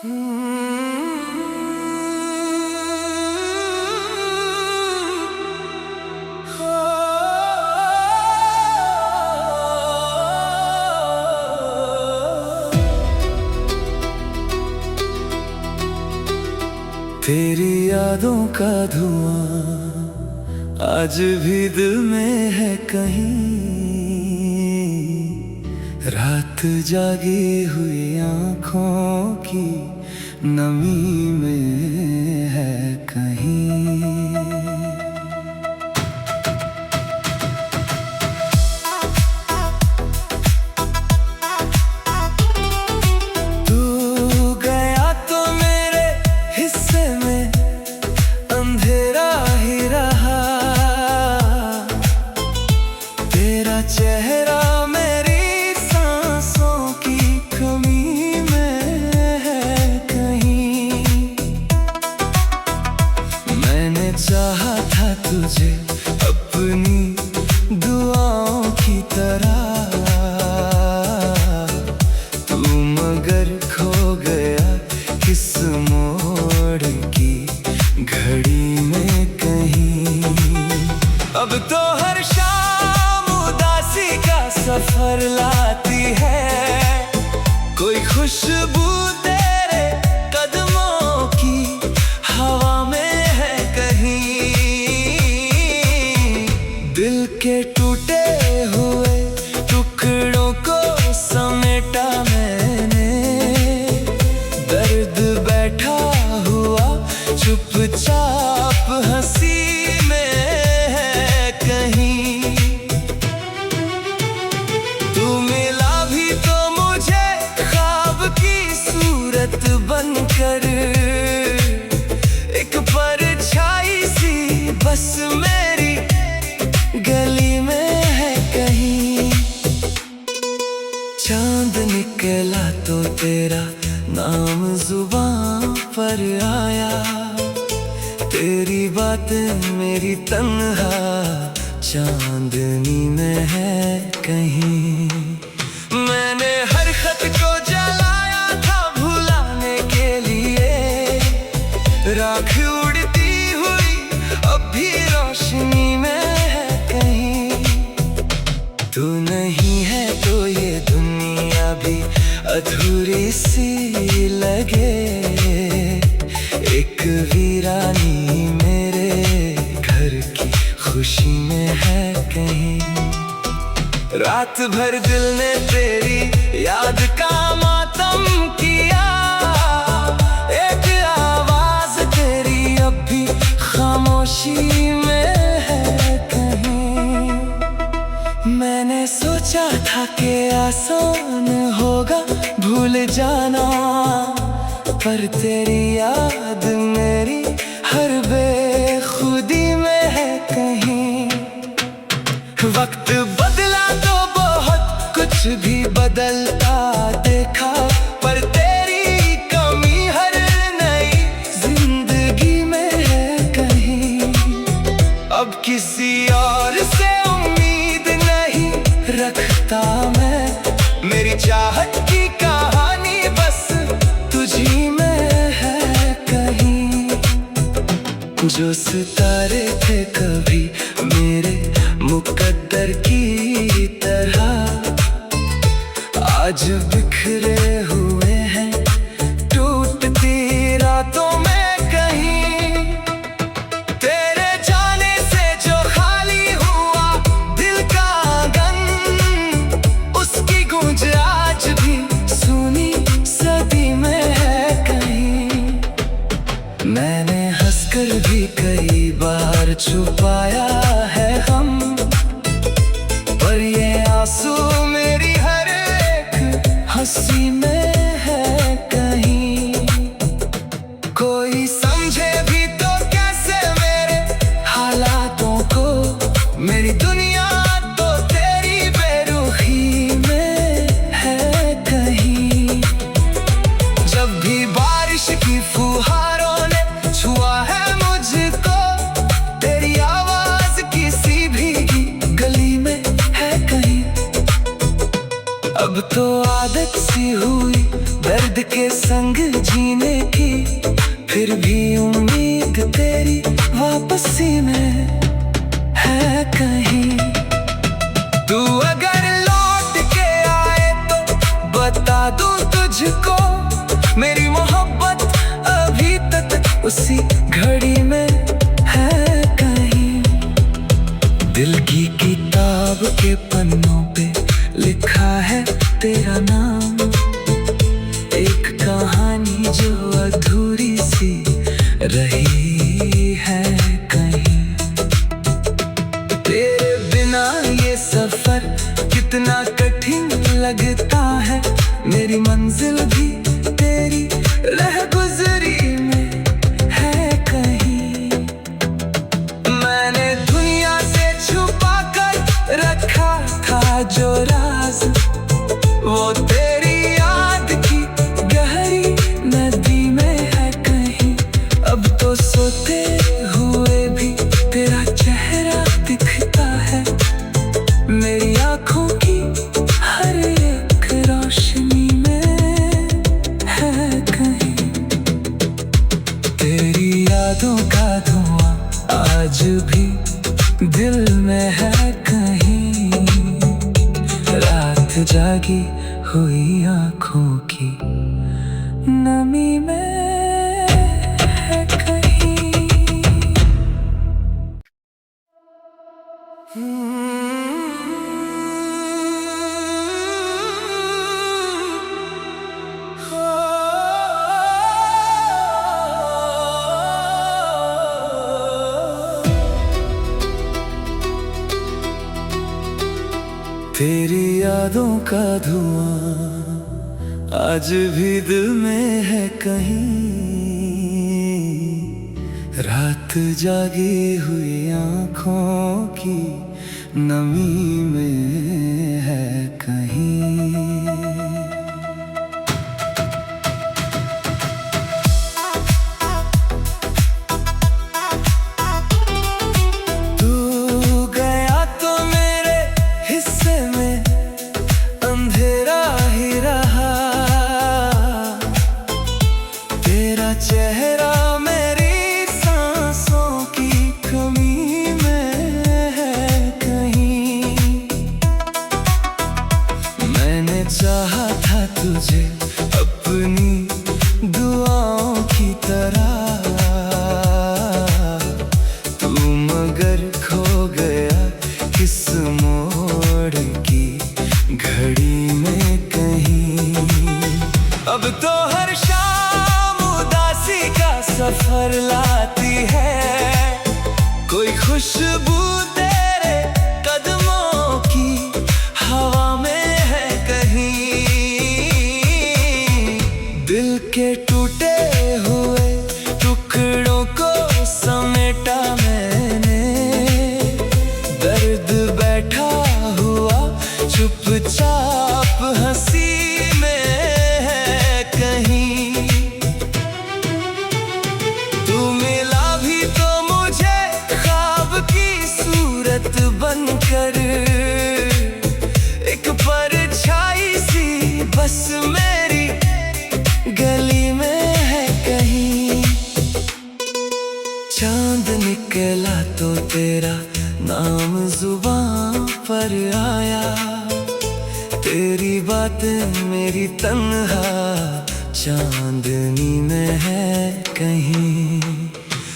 तेरी यादों का धुआं आज भी दिल में है कहीं, रात जागी हुई आँखों की नमी में है कहीं। तू गया तो मेरे हिस्से में अंधेरा ही रहा, तेरा चेहरा मेरी सांसों की कमी में है कहीं। मैंने चाहा था तुझे अपनी दुआओं की तरह, तू मगर खो गया किस मोड़ की घड़ी में कहीं। अब तो हर शाम उदासी का सफर लाती है, कोई खुशबू तेरे कदमों की हवा में है कहीं। दिल के टूटे हुए टुकड़ों को समेटा मैंने, दर्द बैठा हुआ चुपचाप हंसी में है कहीं। तू मिला भी तो मुझे ख्वाब की सूरत बनकर, एक परछाई सी बस मेरी गली में है कहीं। चांद निकला तो तेरा नाम जुबां पर आया, तेरी बातें मेरी तन्हा चांदनी में है कहीं। मैंने हर खत को जलाया था भुलाने के लिए, राख उड़ती हुई अब भी रोशनी में है कहीं। तू नहीं है तो ये दुनिया भी अधूरी सी लगे, एक वीरानी मेरे घर की खुशी में है कहीं। रात भर दिल ने तेरी याद का मातम किया, एक आवाज तेरी अब भी खामोशी में है कहीं। मैंने सोचा था कि आसान होगा भूल जाना, पर तेरी याद मेरी हर बेखुदी में है कहीं। वक्त बदला तो बहुत कुछ भी बदलता देखा, पर तेरी कमी हर नई जिंदगी में है कहीं। अब किसी और से उम्मीद नहीं रखता मैं, मेरी चाहत की कहानी बस तुझी में है कहीं। जो सितारे थे कभी मेरे मुकद्दर की तरह, आज बिखरे हुए हैं टूटती रातों में कहीं। तेरे जाने से जो खाली हुआ दिल का आंगन, उसकी गूंज आज भी सुनी सदी में है कहीं। मैंने हंसकर भी कई बार छुपाया है हम, पर ये आंसू मेरी हर एक हंसी में है कहीं। कोई समझे भी तो कैसे मेरे हालातों को, मेरी दुनिया तो तेरी बेरुखी में है कहीं। जब भी बारिश की फुहारों ने छुआ है मुझको, तेरी आवाज दर्द के संग जीने की, फिर भी उम्मीद तेरी वापसी में है कहीं। तू अगर लौट के आए तो बता दूं तुझको, मेरी मोहब्बत अभी तक उसी घड़ी में है कहीं। दिल की किताब के पन्नों पे लिखा है तेरा नाम, एक कहानी जो अधूरी सी रही है कहीं। तेरे बिना ये सफर कितना कठिन लगता है, मेरी मंजिल भी तेरी रह गुजरी में है कहीं। मैंने दुनिया से छुपा कर रखा था जो राज, वो तेरी याद की गहरी नदी में है कहीं। अब तो सोते हुए भी तेरा चेहरा दिखता है, मेरी आँखों की हर एक रोशनी में है कहीं। तेरी यादों का धुआं आज भी दिल में है कहीं, रात जागी हुई आँखों की नमी में है कहीं। तेरी यादों का धुआं आज भी दिल में है कहीं, रात जागी हुई आँखों की नमी में है कहीं। चेहरा मेरी सांसों की कमी में है कहीं। मैंने चाहा था तुझे अपनी दुआओं की तरह, तू मगर खो गया किस मोड़ की घड़ी में कहीं। अब तो हर सफर लाती है कोई खुशबू तेरे कदमों की हवा में है कहीं। दिल के टूटे हुए टुकड़ों को समेटा मैंने, दर्द बैठा हुआ चुपचाप हंसी में है कहीं। बनकर एक परछाई सी बस मेरी गली में है कहीं। चांद निकला तो तेरा नाम जुबान पर आया, तेरी बातें मेरी तन्हा चांदनी में है कहीं।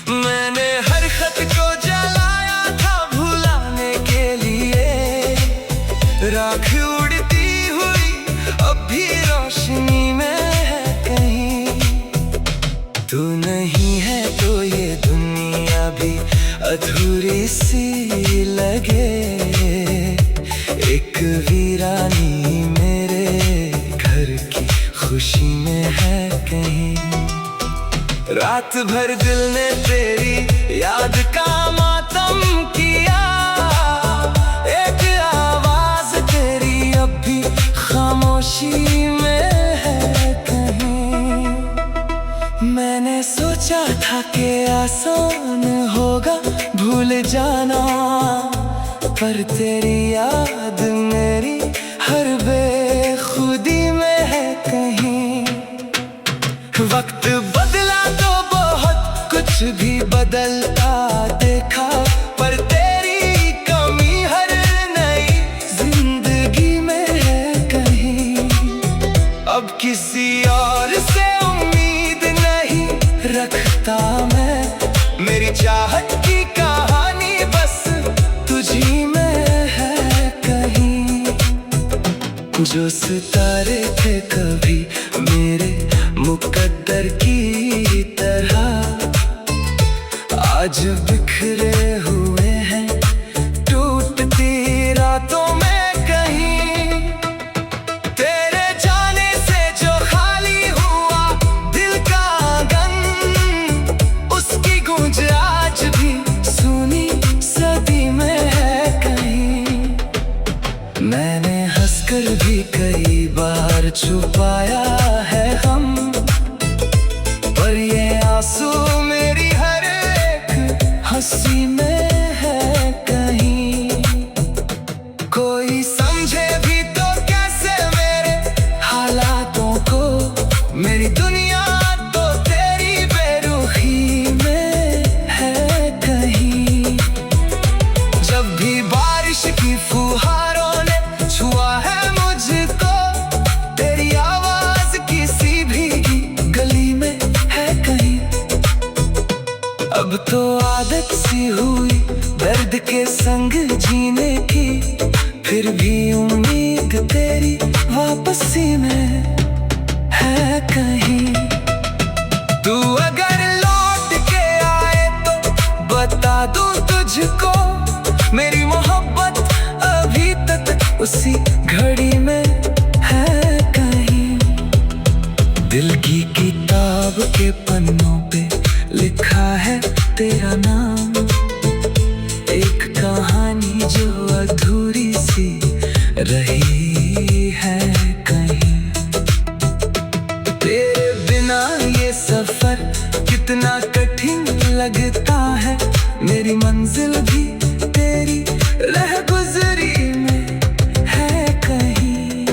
मैंने हर खत को जलाया था भुलाने के लिए, राख उड़ती हुई अब भी रोशनी में है कहीं। तू नहीं है तो ये दुनिया भी अधूरी सी लगे, एक वीरानी मेरे घर की खुशी में है कहीं। रात भर दिल ने तेरी याद का मातम किया, एक आवाज तेरी अब भी खामोशी में है कहीं। मैंने सोचा था कि आसान होगा भूल जाना, पर तेरी याद मेरी हर बेखुदी में है कहीं। वक्त बदला तो बहुत कुछ भी बदलता देखा, पर तेरी कमी हर नई जिंदगी में है कहीं। अब किसी और से उम्मीद नहीं रखता मैं, मेरी चाहत की कहानी बस तुझी में है कहीं। जो सितारे थे कभी मेरे मुकद्दर की तरह, आज बिखरे हुए हैं टूटती रातों में कहीं। तेरे जाने से जो खाली हुआ दिल का आंगन, उसकी गूंज आज भी सुनी सदी में है कहीं। मैंने हंसकर भी कई बार छुपाया है गम, पर ये आंसू मेरी हर एक हंसी में है कहीं। कोई समझे भी तो कैसे मेरे हालातों को, मेरी दुनिया तो तेरी बेरुखी में है कहीं। जब भी बारिश की फुहारों ने छुआ है मुझको, तेरी आवाज किसी भीगी गली में है कहीं। अब तो आदत सी हुई दर्द के संग जीने की, फिर भी उम्मीद तेरी वापसी में है कहीं। तू अगर लौट के आए तो बता दूं तुझको, मेरी मोहब्बत अभी तक उसी घड़ी में है कहीं। दिल की किताब के पन्नों पे लिखा है तेरा नाम, एक कहानी जो अधूरी सी रही है कहीं। तेरे बिना ये सफर कितना कठिन लगता है, मेरी मंजिल भी तेरी रह गुजरी में है कहीं।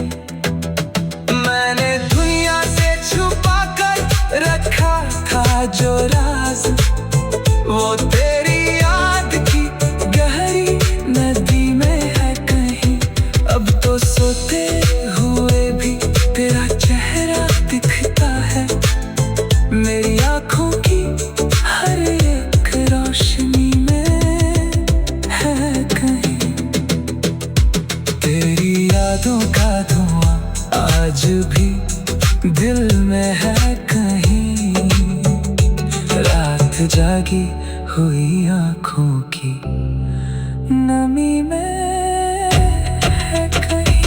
मैंने दुनिया से छुपा कर रखा था जो राज, वो तेरी याद की गहरी नदी में है कहीं। अब तो सोते हुए भी तेरा चेहरा दिखता है, मेरी आंखों की हर एक रोशनी में है कहीं। तेरी यादों का धुआं आज भी दिल में है कहीं। रात जागी हुई आंखों की नमी में है कहीं।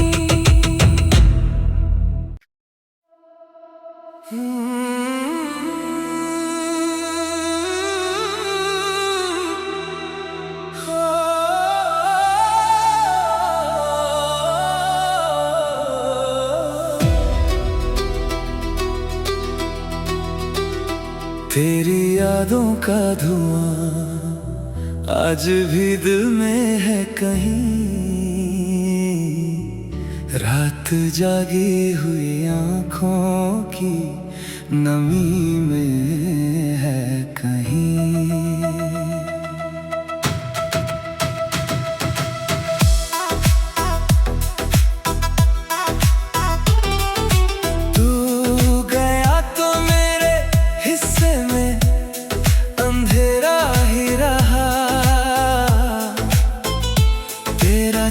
तेरी यादों का धुआं आज भी दिल में है कहीं। रात जागी हुई आंखों की नमी में है कहीं।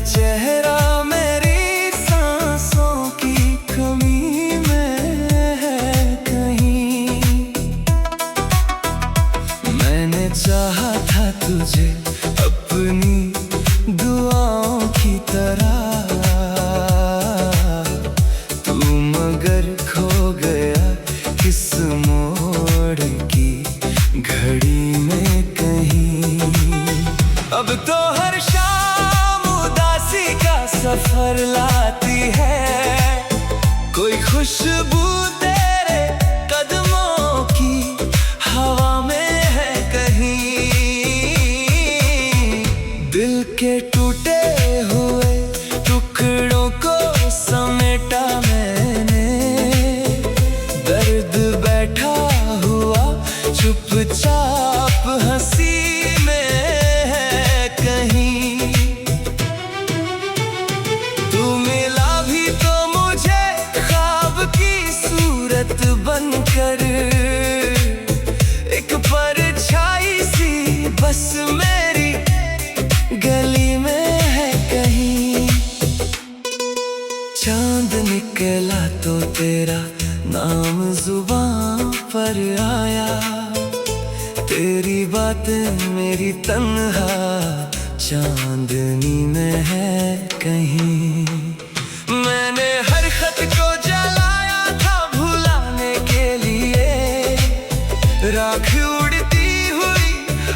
चेहरा मेरी सांसों की कमी में है कहीं। हकीकत बनकर एक परछाई सी बस मेरी गली में है कहीं। चांद निकला तो तेरा नाम जुबान पर आया, तेरी बातें मेरी तन्हा चांदनी में है कहीं। मैंने हर खत को जलाया था भुलाने के लिए, राख उड़ती हुई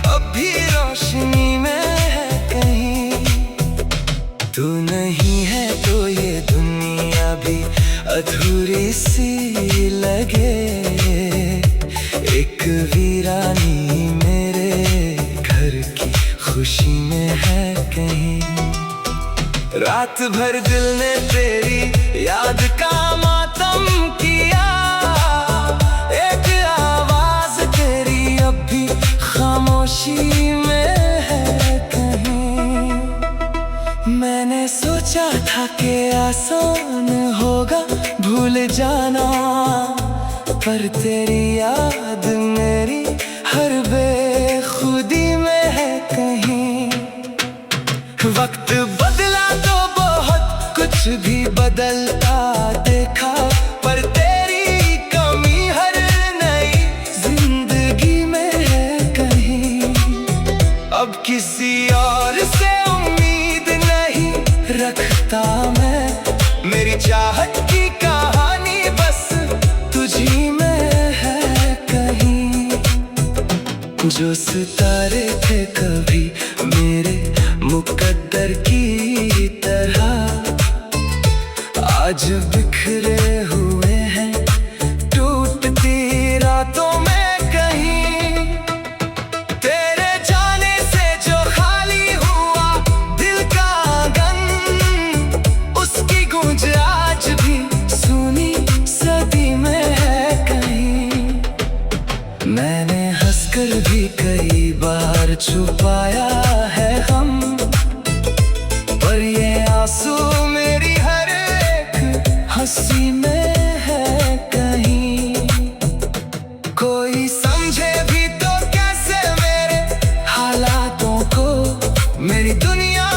अब भी रोशनी में है कहीं। तू नहीं है तो ये दुनिया भी अधूरी सी लगे, एक वीरानी मेरे घर की खुशी में है कहीं। रात भर दिल ने तेरी याद का मातम किया, एक आवाज तेरी अब भी खामोशी में है कहीं। मैंने सोचा था कि आसान होगा भूल जाना, पर तेरी याद मेरी हर बेखुदी में है कहीं। वक्त बदला तो बहुत कुछ भी बदलता देखा, पर तेरी कमी हर नई जिंदगी में है कहीं। अब किसी और से उम्मीद नहीं रखता मैं, मेरी चाहत की कहानी बस तुझी में है कहीं। जो सितारे थे कभी मेरे मुकद्दर की तरह, आज बिखरे हुए हैं टूटती रातों में कहीं। तेरे जाने से जो खाली हुआ दिल का आंगन, उसकी गूंज आज भी सुनी सदी में है कहीं। मैंने हंसकर भी कई बार छुपाया है गम, पर ये आंसू मेरी हर एक हंसी में है कहीं। कोई समझे भी तो कैसे मेरे हालातों को, मेरी दुनिया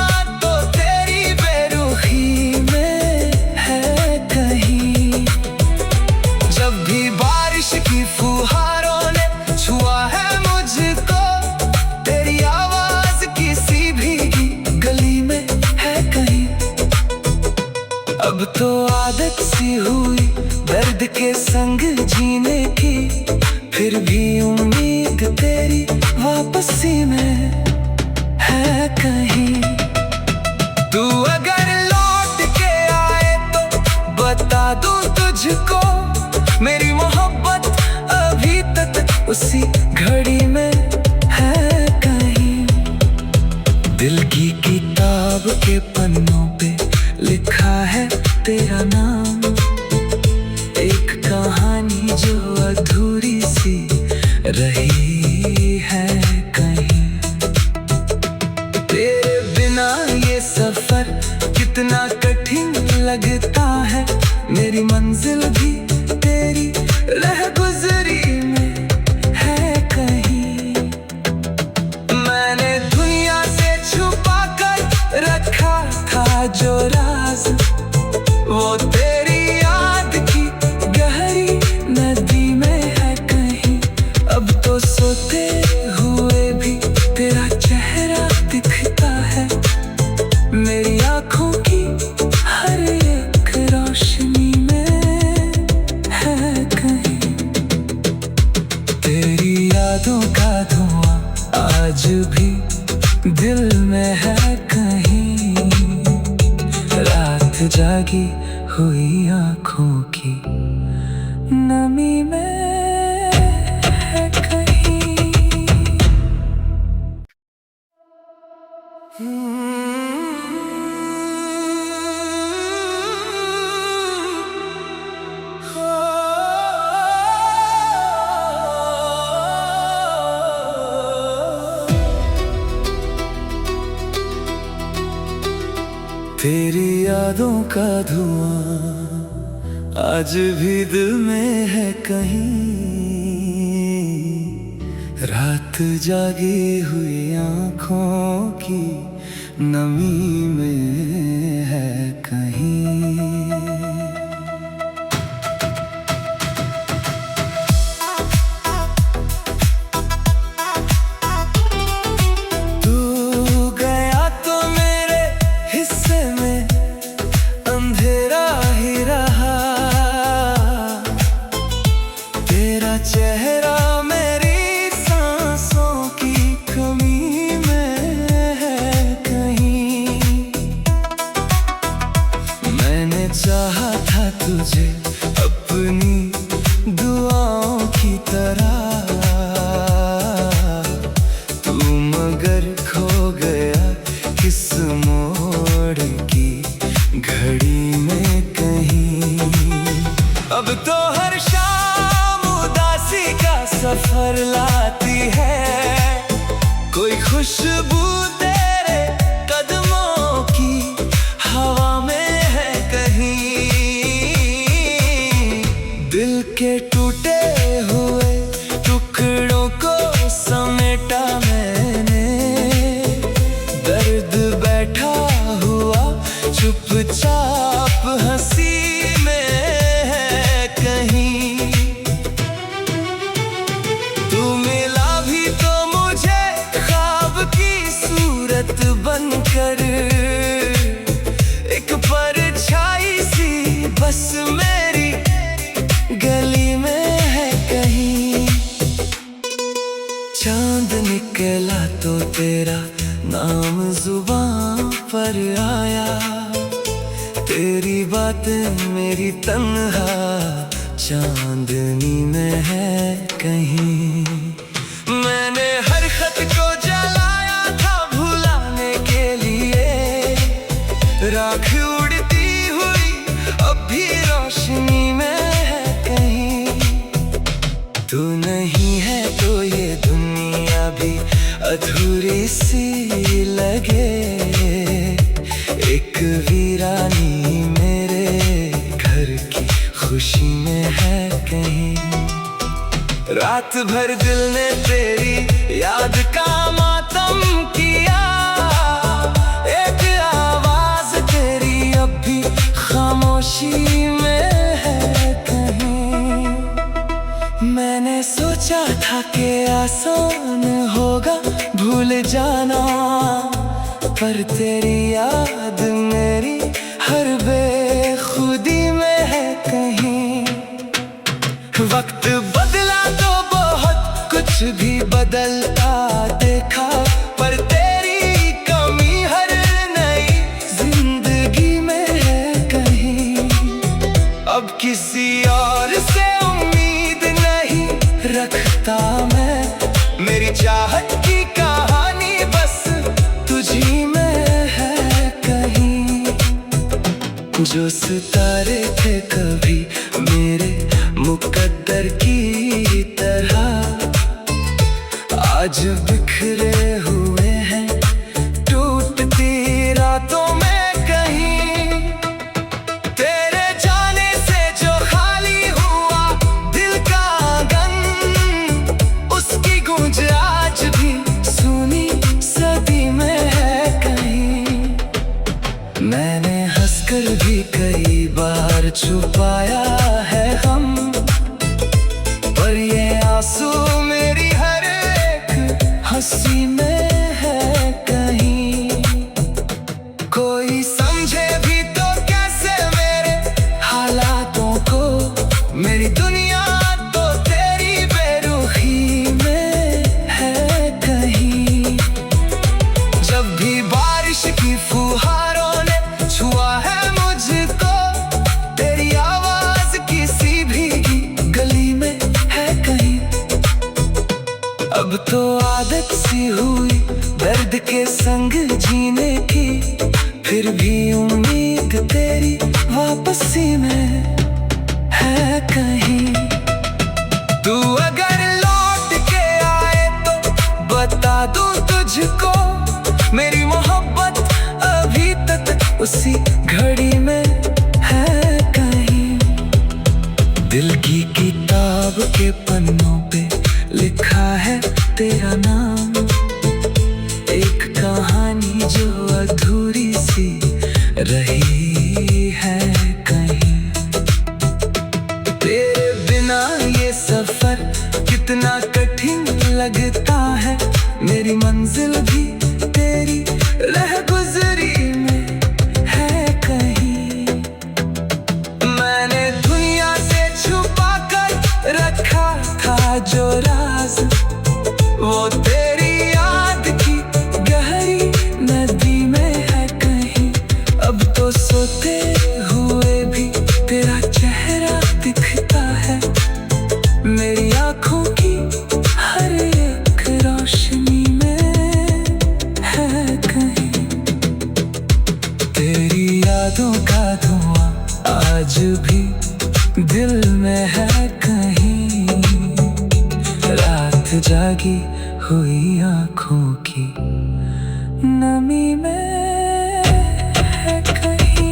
तो तेरी बेरुखी में है कहीं। जब भी बारिश की फुहारों ने छुआ है मुझको, तेरी आवाज किसी भीगी गली में है कहीं। अब तो आदत सी हुई दर्द के संग जीने की, फिर भी उम्मीद तेरी वापसी में है कहीं। तू अगर लौट के आए तो बता दूं तुझको, मेरी मोहब्बत अभी तक उसी घड़ी में है कहीं। दिल की किताब के पन्नों पे लिखा है तेरा नाम, एक कहानी जो अधूरी सी रही है कहीं। तेरे बिना ये सफर कितना कठिन लगता है, मेरी मंजिल भी तेरी रह गुजरी में है कहीं। मैंने दुनिया से छुपा कर रखा था जो राज, वो तेरी याद की गहरी नदी में है कहीं। अब तो सोते हुए भी तेरा चेहरा दिखता है, मेरी आँखों की हर एक रोशनी में है कहीं। तेरी यादों का धुआं आज भी दिल में है कहीं। रात जागी हुई आँखों की नमी में है कहीं। तेरी यादों का धुआं आज भी दिल में है कहीं। रात जागी हुई आँखों की नमी में है कहीं। चेहरा मेरी सांसों की कमी में है कहीं। मैंने चाहा था तुझे अपनी दुआओं की तरह, तू मगर खो गया किस मोड़ की घड़ी में कहीं। अब तो हर सफर लाती है कोई खुशबू तेरे कदमों की हवा में है कहीं। दिल के टूटे हुए टुकड़ों को समेटा मैंने, दर्द बैठा हुआ चुपचाप हंसी बनकर एक परछाई सी बस मेरी गली में है कहीं। चांद निकला तो तेरा नाम जुबान पर आया, तेरी बातें मेरी तन्हा चांदनी में है कहीं। मैंने हर खत को राख उड़ती हुई अब भी रोशनी में है कहीं। तू नहीं है तो ये दुनिया भी अधूरी सी लगे, एक वीरानी मेरे घर की खुशी में है कहीं। रात भर दिल ने तेरी याद का मातम किया, खामोशी में है कहीं। मैंने सोचा था कि आसान होगा भूल जाना, पर तेरी याद मेरी हर बेखुदी में है कहीं। वक्त बदला तो बहुत कुछ भी बदलता देखा, पर तेरी कमी हर नई जिंदगी में है कहीं। अब किसी और से उम्मीद नहीं रखता मैं, मेरी चाहत की कहानी बस तुझी में है कहीं। जो सितारे थे कभी मेरे मुकद्दर की तरह, आज बिखरे हुए हैं टूटती रातों में कहीं। तेरे जाने से जो खाली हुआ दिल का आंगन, उसकी गूंज आज भी सुनी सदी में है कहीं। मैंने हंसकर भी कई बार छुपाया है हम, पर ये आंसू मेरी हर एक हंसी में है कहीं। कोई समझे भी तो कैसे मेरे हालातों को, मेरी दुनिया तो तेरी बेरुखी में है कहीं। जब भी बारिश की फुहारों ने छुआ है मुझको, तेरी आवाज किसी भीगी गली में है कहीं। अब तो आदत सी हुई दर्द के संग जीने की, फिर भी उम्मीद तेरी वापसी में है कहीं। तू अगर लौट के आए तो बता दूं तुझको, मेरी मोहब्बत अभी तक उसी घड़ी में है कहीं। किताब के पन्नों पे लिखा है तेरा नाम, एक कहानी जो अधूरी सी रही है कहीं। तेरे बिना ये सफर कितना कठिन लगता है, मेरी मंजिल भी तेरी रह गुजरी में है कहीं। मैंने दुनिया से छुपा कर रखा था जो राज, वो तेरी याद की गहरी नदी में है कहीं। अब तो सोते हुए भी तेरा चेहरा दिखता है, मेरी आँखों की हर एक रोशनी में है कहीं। तेरी यादों का धुआं आज भी दिल में है कहीं, रात जागी हुई आँखों की नमी में है कहीं।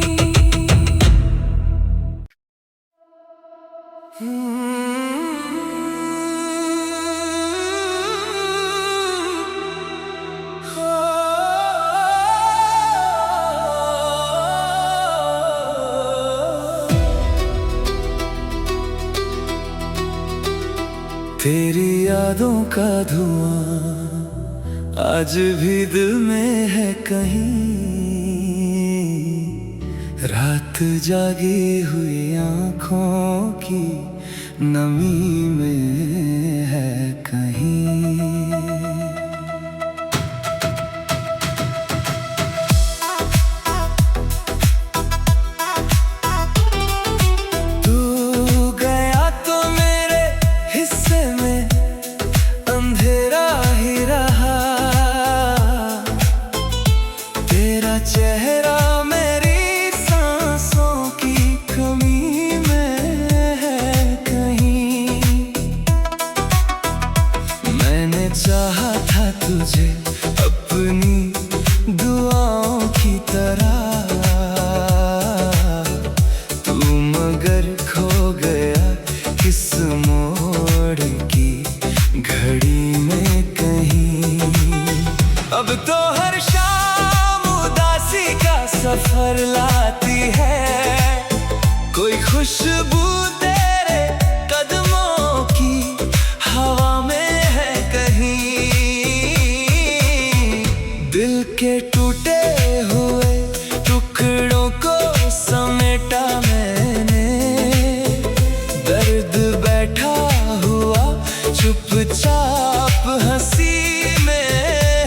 तेरी यादों का धुआं आज भी दिल में है कहीं, रात जागी हुई आँखों की नमी में है कहीं। चेहरा मेरी सांसों की कमी में है कहीं। मैंने चाहा था तुझे अपनी दुआओं की तरह, तू मगर खो गया किस मोड़ की घड़ी में कहीं। अब तो हर सफर लाती है कोई खुशबू तेरे कदमों की हवा में है कहीं। दिल के टूटे हुए टुकड़ों को समेटा मैंने, दर्द बैठा हुआ चुपचाप हंसी में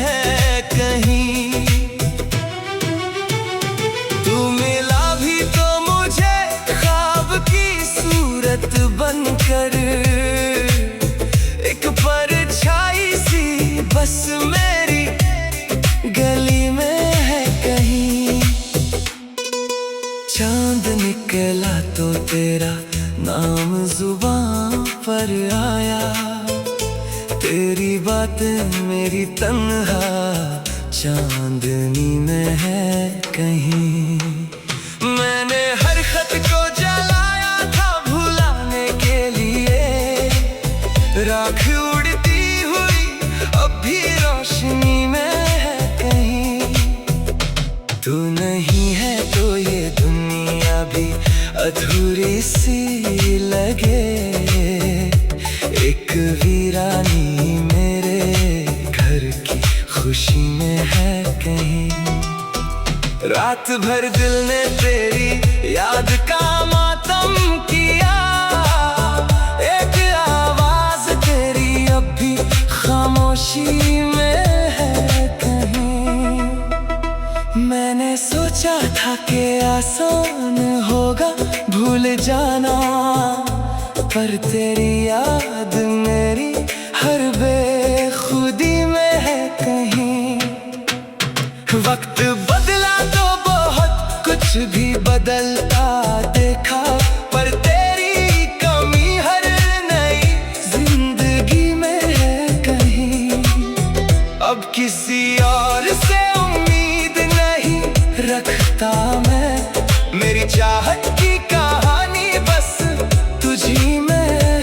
है कहीं। बनकर एक परछाई सी बस मेरी गली में है कहीं। चांद निकला तो तेरा नाम जुबां पर आया, तेरी बातें मेरी तन्हा चांदनी में है कहीं। मैंने हर खत को राख उड़ती हुई अब भी रोशनी में है कहीं। तू नहीं है तो ये दुनिया भी अधूरी सी लगे, एक वीरानी मेरे घर की खुशी में है कहीं। रात भर दिल ने तेरी याद का मातम किया, खामोशी में है कहीं। मैंने सोचा था कि आसान होगा भूल जाना, पर तेरी याद मेरी हर बेखुदी में है कहीं। वक्त बदला तो बहुत कुछ भी बदलता देखा, पर तेरी कमी हर नई जिंदगी में है कहीं। अब किसी और से उम्मीद नहीं रखता मैं, मेरी चाहत की कहानी बस तुझी में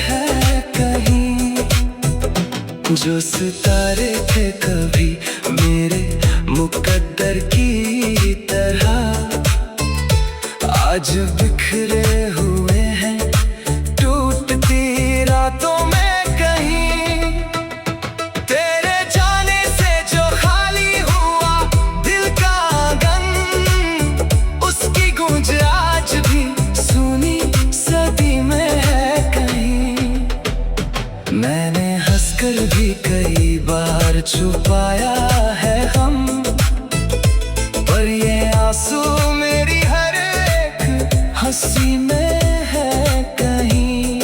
जो सितारे थे कभी मेरे मुकद्दर की तरह, आज बिखरे हुए हैं टूटती रातों में कहीं। तेरे जाने से जो खाली हुआ दिल का आंगन, उसकी गूंज आज भी सुनी सदी में है कहीं। मैंने हंसकर भी कई बार छुपाया है हम, पर ये आंसू मेरी हर एक हंसी में है कहीं।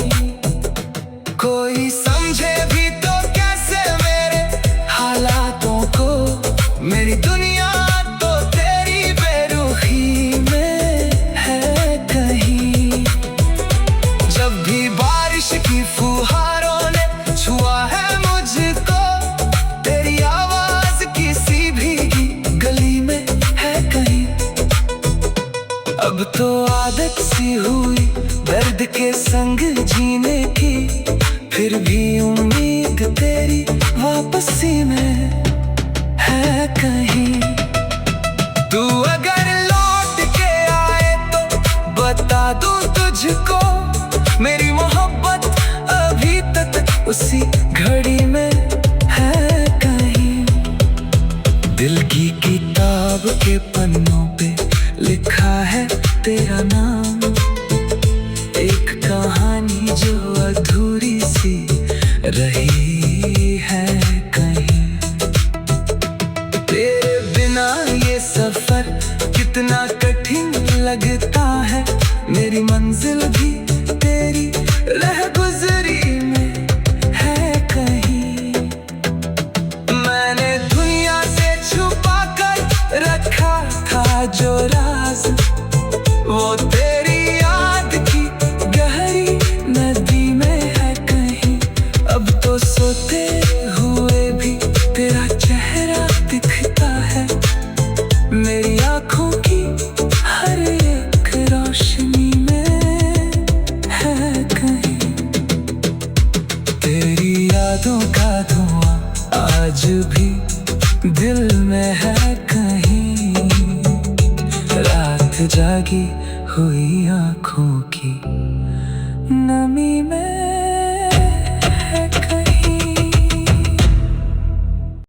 कोई समझे भी तो कैसे मेरे हालातों को, मेरी दुनिया तो तेरी बेरुखी में है कहीं। जब भी बारिश की फुहारों ने छुआ है मुझको, तेरी आवाज किसी भीगी गली में है कहीं। अब तो आदत सी हुई दर्द के संग जीने की, फिर भी उम्मीद तेरी वापसी में है कहीं। तू अगर लौट के आए तो बता दूं तुझको, मेरी मोहब्बत अभी तक उसी घड़ी में है कहीं। दिल की किताब के पन्नों पे लिखा है तेरा नाम, एक कहानी जो अधूरी सी रही है कहीं। तेरे बिना ये सफर कितना कठिन लगता है, मेरी मंजिल भी तेरी रह गुजरी में है कहीं। मैंने दुनिया से छुपा कर रखा था जो राज, वो तेरी याद की गहरी नदी में है कहीं। अब तो सोते हुए भी तेरा चेहरा दिखता है, मेरी आंखों की हर एक रोशनी में है कहीं। तेरी यादों का धुआं आज भी दिल में है कहीं। रात जागी हुई आंखों की नमी में